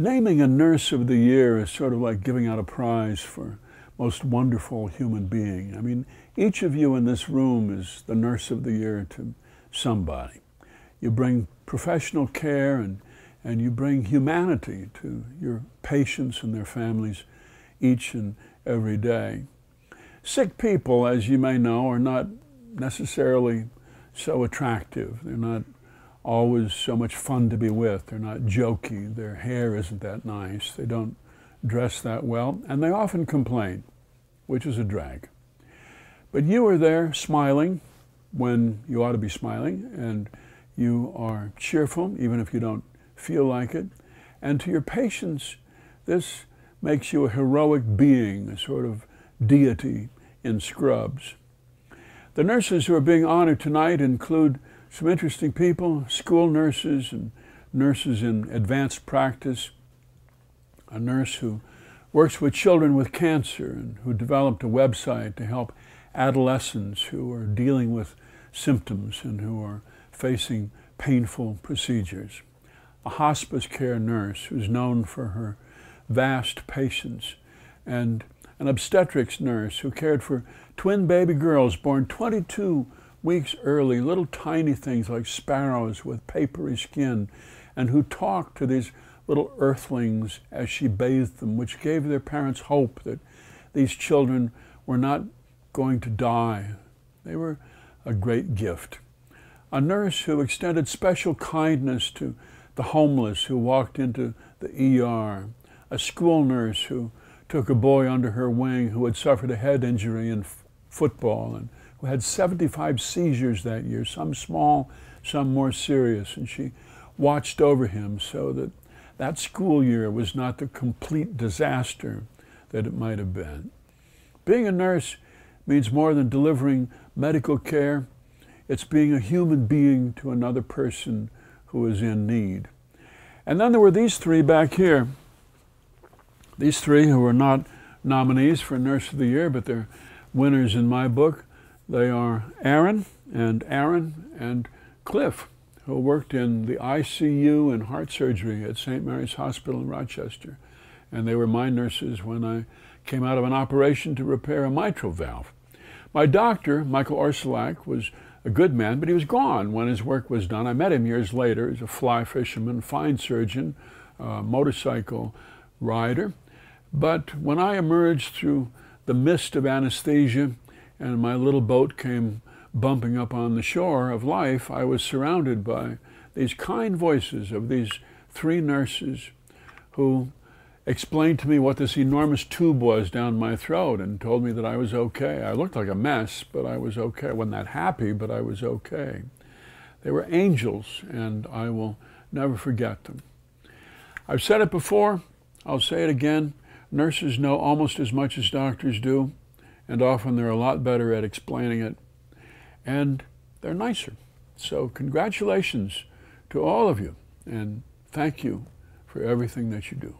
Naming a Nurse of the Year is sort of like giving out a prize for most wonderful human being. I mean, each of you in this room is the Nurse of the Year to somebody. You bring professional care and you bring humanity to your patients and their families each and every day. Sick people, as you may know, are not necessarily so attractive. They're not always so much fun to be with. They're not jokey. Their hair isn't that nice. They don't dress that well, and they often complain, which is a drag. But you are there smiling when you ought to be smiling, and you are cheerful even if you don't feel like it. And to your patients, this makes you a heroic being, a sort of deity in scrubs. The nurses who are being honored tonight include some interesting people: school nurses and nurses in advanced practice, a nurse who works with children with cancer and who developed a website to help adolescents who are dealing with symptoms and who are facing painful procedures, a hospice care nurse who's known for her vast patience, and an obstetrics nurse who cared for twin baby girls born 22 weeks early, little tiny things like sparrows with papery skin, and who talked to these little earthlings as she bathed them, which gave their parents hope that these children were not going to die. They were a great gift. A nurse who extended special kindness to the homeless who walked into the ER. A school nurse who took a boy under her wing who had suffered a head injury in football and who had 75 seizures that year, some small, some more serious, and she watched over him so that that school year was not the complete disaster that it might have been. Being a nurse means more than delivering medical care. It's being a human being to another person who is in need. And then there were these three back here. These three who are not nominees for Nurse of the Year, but they're winners in my book. They are Aaron and Cliff, who worked in the ICU and heart surgery at St. Mary's Hospital in Rochester. And they were my nurses when I came out of an operation to repair a mitral valve. My doctor, Michael Orsolak, was a good man, but he was gone when his work was done. I met him years later. He's a fly fisherman, fine surgeon, motorcycle rider. But when I emerged through the mist of anesthesia and my little boat came bumping up on the shore of life, I was surrounded by these kind voices of these three nurses who explained to me what this enormous tube was down my throat and told me that I was okay. I looked like a mess, but I was okay. I wasn't that happy, but I was okay. They were angels, and I will never forget them. I've said it before, I'll say it again. Nurses know almost as much as doctors do, and often they're a lot better at explaining it, and they're nicer. So congratulations to all of you, and thank you for everything that you do.